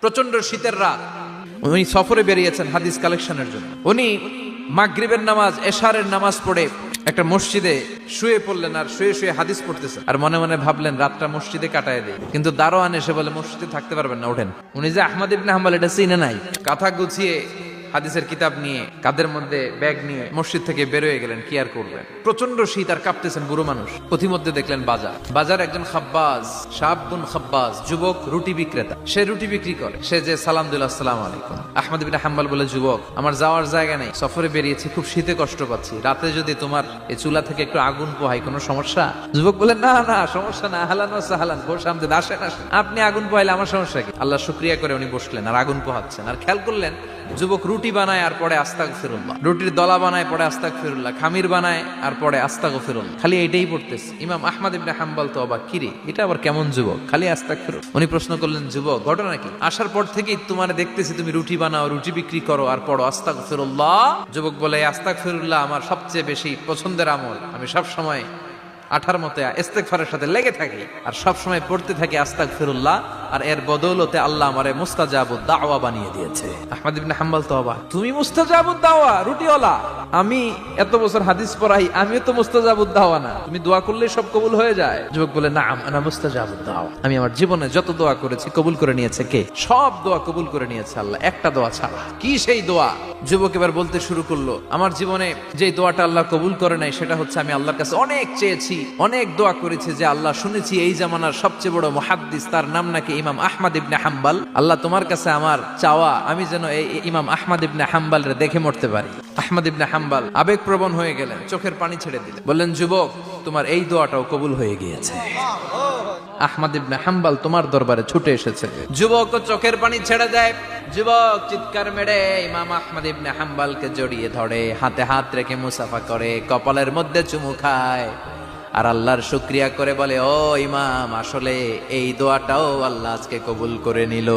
প্রচন্ড শীতের রাত, উনি সফরে বেরিয়েছেন হাদিস কালেকশনের জন্য। উনি মাগরিবের নামাজ, এশারের নামাজ পড়ে একটা মসজিদে শুয়ে পড়লেন, আর শুয়ে শুয়ে হাদিস পড়তেছেন, আর মনে মনে ভাবলেন রাতটা মসজিদে কাটায় দেয়। কিন্তু দারোয়ান এসে বলে মসজিদে থাকতে পারবেন না, ওঠেন। উনি যে আহমদ ইবনে হাম্বল এটা চিনে নাই, কাঁথা গুছিয়ে হাদিসের কিতাব নিয়ে কাঁধের মধ্যে ব্যাগ নিয়ে মসজিদ থেকে বেরোয় গেলেন। কি আর করবেন, প্রচন্ড শীত, আর কাঁপতেছেন বুড়ো মানুষ। পথিমধ্যে দেখলেন বাজার একজন খাব্বাজ, শাবুন খাব্বাজ, যুবক রুটি বিক্রেতা। সে রুটি বিক্রি করে। সে যে সালাম দিল, আসসালামু আলাইকুম। আহমদ ইবনে হাম্বল বলে, যুবক, আমার যাওয়ার জায়গা নেই, সফরে বেরিয়েছি, খুব শীতে কষ্ট পাচ্ছি, রাতে যদি তোমার এই চুলা থেকে একটু আগুন পোহাই কোনো সমস্যা? যুবক বলে, না না সমস্যা না, আহলান ওয়া সাহলান, বস আমদের, আসেন আসেন, আপনি আগুন পোহাইলে আমার সমস্যা কি? আল্লাহ শুকরিয়া করে উনি বসলেন আর আগুন পোহাচ্ছেন। আর খেয়াল করলেন যুবক রুটি বানায় আর পরে আস্তাগফিরুল্লাহ, রুটির দলা বানায় পরে আস্তাগফিরুল্লাহ, খামির বানায় আর পরে আস্তাগফিরুল্লাহ, খালি এইটাই পড়তেছে। ইমাম আহমদ ইবনে হাম্বল তো অবাক, কিরে এটা আবার কেমন যুবক, খালি আস্তাগফিরুল্লাহ। উনি প্রশ্ন করলেন, যুবক ঘটনা কি? আসার পর থেকেই তোমার দেখতেছি তুমি রুটি বানাও, রুটি বিক্রি করো আর পড়ো আস্তাগফিরুল্লাহ। যুবক বলে, আস্তাগফিরুল্লাহ আমার সবচেয়ে বেশি পছন্দের আমল, আমি সব সময় আঠার মতো ইস্তেগফারের সাথে লেগে থাকি আর সব সময় পড়তে থাকি আস্তাগফিরুল্লাহ, আর এর বদৌলতে আল্লাহ আমারে মুস্তাজাবুদ দাওয়া বানিয়ে দিয়েছে। আহমদ ইবনে হাম্বল তো অবাক, তুমি মুস্তাজাবুদ দাওয়া, রুটিওয়ালা? আমি এত বছর হাদিস পড়াই, আমিও তো মুস্তাজাবুদ দাওয়া না, তুমি দোয়া করলে সব কবুল হয়ে যায়? যুবক বলে, না আনা মুস্তাজাবুদ দাওয়া, আমি আমার জীবনে যত দোয়া করেছি কবুল করে নিয়েছে কে? সব দোয়া কবুল করে নিয়েছে আল্লাহ, একটা দোয়া ছাড়া। কি সেই দোয়া? যুবক এবার বলতে শুরু করলো, আমার জীবনে যে দোয়াটা আল্লাহ কবুল করে নাই সেটা হচ্ছে আমি আল্লাহর কাছে অনেক চেয়েছি, অনেক দোয়া করেছি, যে আল্লাহ শুনেছি এই জামানার সবচেয়ে বড় মুহাদ্দিস, তার নাম নাকি ইমাম আহমদ ইবনে হাম্বল, আল্লাহ তোমার কাছে আমার চাওয়া আমি যেন এই ইমাম আহমদ ইবনে হাম্বল রে দেখে মরতে পারি। আহমদ ইবনে হাম্বল আবেগপ্রবণ হয়ে গেলেন, চোখের পানি ছেড়ে দিলেন, বললেন, যুবক তোমার এই দোয়াটাও কবুল হয়ে গিয়েছে, আহমদ ইবনে হাম্বল তোমার দরবারে ছুটে এসেছে। যুবক চোখের পানি ছেড়ে দেয়। যুবক চিৎকার মেরে ইমাম আহমদ ইবনে হাম্বলকে জড়িয়ে ধরে, হাতে হাত রেখে মুসাফা করে, কপালের মধ্যে চুমু খায় আর আল্লাহর শুকরিয়া করে বলে, ও ইমাম, আসলে এই দোয়াটাও আল্লাহ আজকে কবুল করে নিল।